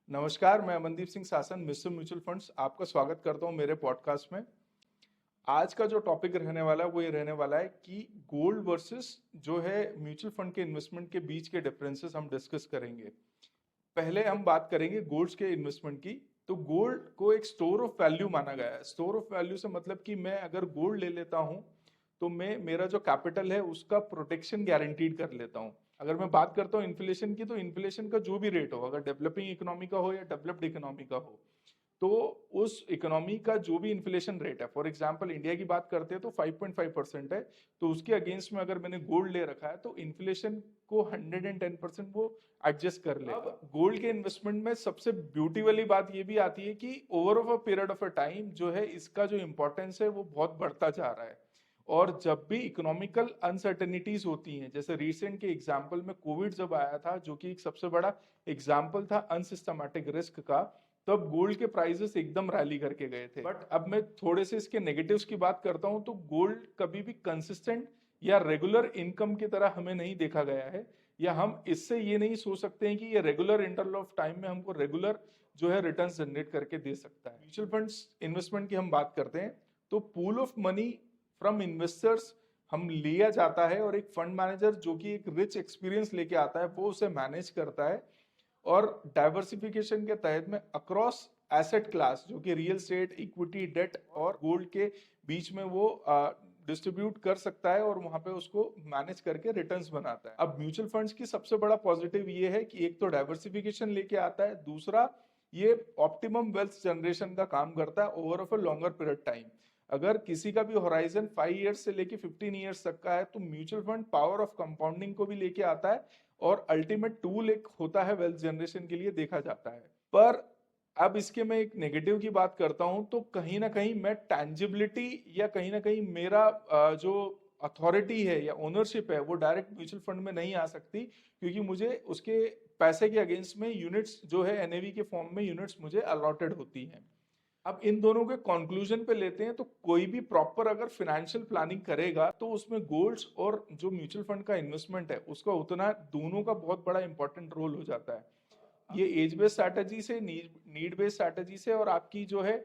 नमस्कार, मैं अमनदीप सिंह सासन, मिस्टर म्यूचुअल फंड्स आपका स्वागत करता हूं मेरे पॉडकास्ट में। आज का जो टॉपिक रहने वाला है वो ये रहने वाला है कि गोल्ड वर्सेस जो है म्यूचुअल फंड के इन्वेस्टमेंट के बीच के डिफरेंसेस हम डिस्कस करेंगे। पहले हम बात करेंगे गोल्ड के इन्वेस्टमेंट की। तो गोल्ड को एक स्टोर ऑफ वैल्यू माना गया है। स्टोर ऑफ वैल्यू से मतलब कि मैं अगर गोल्ड ले लेता हूं तो मैं मेरा जो कैपिटल है उसका प्रोटेक्शन गारंटीड कर लेता हूं। अगर मैं बात करता हूँ इन्फ्लेशन की, तो इन्फ्लेशन का जो भी रेट हो, अगर डेवलपिंग इकोनॉमी का हो या डेवलप्ड इकोनॉमी का हो, तो उस इकोनॉमी का जो भी इन्फ्लेशन रेट है, फॉर एग्जांपल इंडिया की बात करते हैं तो 5.5% है, तो उसके अगेंस्ट में अगर मैंने गोल्ड ले रखा है तो इन्फ्लेशन को 110% वो एडजस्ट कर लेगा। अब गोल्ड के इन्वेस्टमेंट में सबसे ब्यूटी वाली बात ये भी आती है कि over of a period of a time जो है इसका जो इंपॉर्टेंस है वो बहुत बढ़ता जा रहा है। और जब भी इकोनॉमिकल अनसर्टेनिटीज होती हैं, जैसे रिसेंट के एग्जाम्पल में कोविड जब आया था, जो कि एक सबसे बड़ा एग्जाम्पल था अनसिस्टमैटिक रिस्क का, तब गोल्ड के प्राइसेस एकदम रैली करके गए थे। बट अब मैं थोड़े से इसके नेगेटिव्स की बात करता हूं, तो गोल्ड कभी भी कंसिस्टेंट या रेगुलर इनकम की तरह हमें नहीं देखा गया है, या हम इससे ये नहीं सोच सकते हैं कि ये रेगुलर इंटरवल ऑफ टाइम में हमको रेगुलर जो है रिटर्न जनरेट करके दे सकता है। म्यूचुअल फंड्स इन्वेस्टमेंट की हम बात करते हैं तो pool of money from investors हम लिया जाता है, और एक फंड मैनेजर जो कि एक रिच एक्सपीरियंस लेके आता है वो उसे मैनेज करता है। और डाइवर्सिफिकेशन के तहत में अक्रॉस एसेट क्लास, जो कि रियल एस्टेट, इक्विटी, डेट और गोल्ड के बीच में वो डिस्ट्रीब्यूट कर सकता है, और वहां पे उसको मैनेज करके रिटर्न्स बनाता है। अब म्यूचुअल फंड्स की सबसे बड़ा पॉजिटिव ये है कि एक तो डाइवर्सिफिकेशन लेके आता है, दूसरा ये ऑप्टिमम वेल्थ जनरेशन का काम करता है over of a longer period time. अगर किसी का भी होराइजन 5 ईयर्स से लेके 15 ईयर्स तक का है, तो mutual fund power of compounding को भी लेके आता है, और अल्टीमेट टूल एक होता है वेल्थ जनरेशन के लिए देखा जाता है। पर अब इसके मैं एक नेगेटिव की बात करता हूं, तो कहीं ना कहीं मैं टैंजिबिलिटी या कहीं ना कहीं मेरा जो अथॉरिटी है या ओनरशिप है वो डायरेक्ट म्यूचुअल फंड में नहीं आ सकती, क्योंकि मुझे उसके पैसे के अगेंस्ट में यूनिट्स जो है एनएवी के फॉर्म में यूनिट्स मुझे अलॉटेड होती हैं। अब इन दोनों के कंक्लूजन पे लेते हैं, तो कोई भी प्रॉपर अगर फाइनेंशियल प्लानिंग करेगा तो उसमें गोल्ड्स और जो म्यूचुअल फंड का इन्वेस्टमेंट है उसका उतना दोनों का बहुत बड़ा इंपॉर्टेंट रोल हो जाता है। ये एज बेस्ड स्ट्रैटेजी से, नीड बेस्ड स्ट्रैटेजी से, और आपकी जो है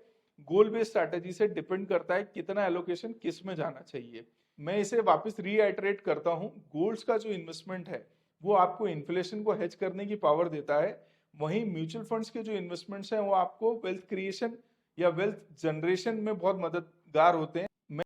गोल बेस्ड स्ट्रैटेजी से डिपेंड करता है कितना एलोकेशन किस में जाना चाहिए। मैं इसे वापस रीआइटरेट करता हूं, गोल्ड्स का जो इन्वेस्टमेंट है वो आपको इन्फ्लेशन को हेज करने की पावर देता है, वहीं म्यूचुअल फंड्स के जो इन्वेस्टमेंट्स हैं वो आपको वेल्थ क्रिएशन या वेल्थ जनरेशन में बहुत मददगार होते हैं।